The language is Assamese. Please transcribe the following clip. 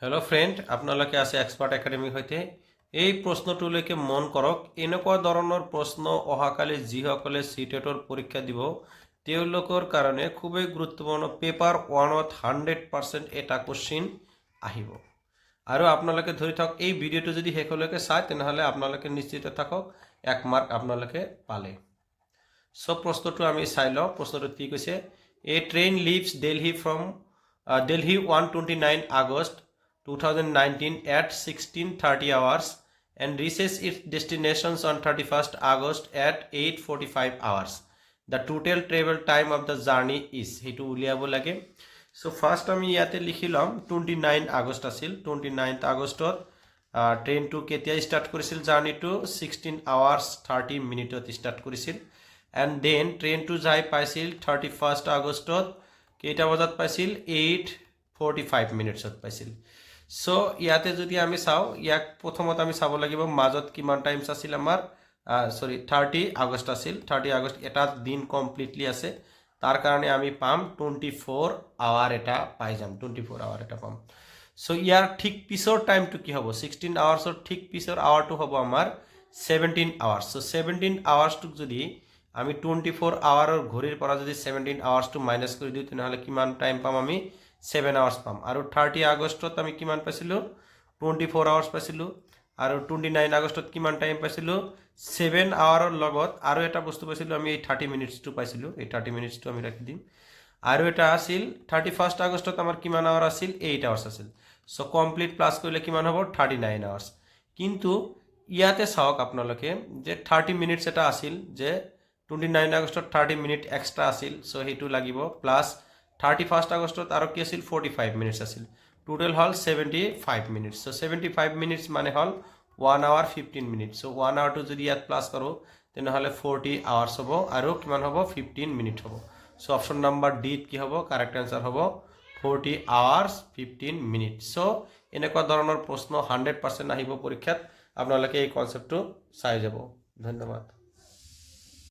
হেল্ল' ফ্ৰেণ্ড, আপোনালোকে আছে এক্সপাৰ্ট একাডেমি সৈতে। এই প্ৰশ্নটোলৈকে মন কৰক। এনেকুৱা ধৰণৰ প্ৰশ্ন অহাকালি যিসকলে চিটেটৰ পৰীক্ষা দিব তেওঁলোকৰ কাৰণে খুবেই গুৰুত্বপূৰ্ণ। পেপাৰ 1ত 100% এটা কোশ্চিন আহিব আৰু আপোনালোকে ধৰি থাকক এই ভিডিঅ'টো যদি শেষলৈকে চায় তেনেহ'লে আপোনালোকে নিশ্চিত থাকক 1 মাৰ্ক আপোনালোকে পালে। সব প্ৰশ্নটো আমি চাই লওঁ। প্ৰশ্নটো কি কৈছে? A train leaves Delhi from Delhi 129 August 2019 at 16:30 hours and reaches its destinations on 31st August at 8:45 hours. The total travel time of the journey is hetu uliabo lage. So first ami yate likhilom 29 August asil 29th August train to ketia start korisil journey to 16 hours 30 minute start korisil and then train to jai paisil 31st August keita bajat paisil 8:45 minutes paisil. So ইয়াতে যদি আমি চাওঁ ইয়াক প্ৰথমত আমি চাব লাগিব মাজত কিমান টাইমছ আছিল আমাৰ 30 আগষ্ট আছিল। 30 আগষ্ট এটা দিন কমপ্লিটলি আছে, তাৰ কাৰণে আমি পাম 24 আৱাৰ এটা পাই যাম। 24 আৱাৰ এটা পাম। সো ইয়াৰ ঠিক পিছৰ টাইমটো কি হ'ব? 16 আৱাৰ্ছৰ ঠিক পিছৰ আৱাৰটো হ'ব আমাৰ 17 আৱাৰ্ছ। সো 17 আৱাৰ্ছটোক যদি আমি 24 আৱাৰৰ ঘড়ীৰ পৰা যদি 17 আৱাৰ্ছটো মাইনাছ কৰি দিওঁ তেনেহ'লে কিমান টাইম পাম? আমি 7 আৱাৰ্ছ পাম। আৰু 30 আগষ্টত আমি কিমান পাইছিলোঁ? 24 আৱাৰ্ছ পাইছিলোঁ। আৰু 29 আগষ্টত কিমান টাইম পাইছিলোঁ? 7 আৱাৰৰ লগত আৰু এটা বস্তু পাইছিলোঁ আমি, এই 30 মিনিটছটো পাইছিলোঁ। এই 30 মিনিটছটো আমি ৰাখি দিম। আৰু এটা আছিল 31 আগষ্টত আমাৰ কিমান আৱাৰ আছিল? 8 আৱাৰ্ছ আছিল। সো কমপ্লিট প্লাছ কৰিলে কিমান হ'ব? 39 আৱাৰ্ছ। কিন্তু ইয়াতে চাওক আপোনালোকে যে 30 মিনিটছ এটা আছিল, যে 29 আগষ্টত 30 মিনিট এক্সট্ৰা আছিল। সো সেইটো লাগিব প্লাছ 31 আগষ্টত আৰু কি আছিল? 45 মিনিটছ আছিল। টোটেল হ'ল 75 মিনিটছ। সো 75 মিনিটছ মানে হ'ল 1 hour 15 মিনিটছ। সো 1 hourটো যদি ইয়াত প্লাছ কৰোঁ তেনেহ'লে 40 আৱাৰ্ছ হ'ব আৰু কিমান হ'ব? 15 মিনিট হ'ব। সো অপশ্যন নাম্বাৰ ডিত কি হ'ব? কাৰেক্ট এনচাৰ হ'ব 40 আৱাৰ্ছ 15 মিনিট। সো এনেকুৱা ধৰণৰ প্ৰশ্ন 100% আহিব পৰীক্ষাত। আপোনালোকে এই কনচেপ্টটো চাই যাব। ধন্যবাদ।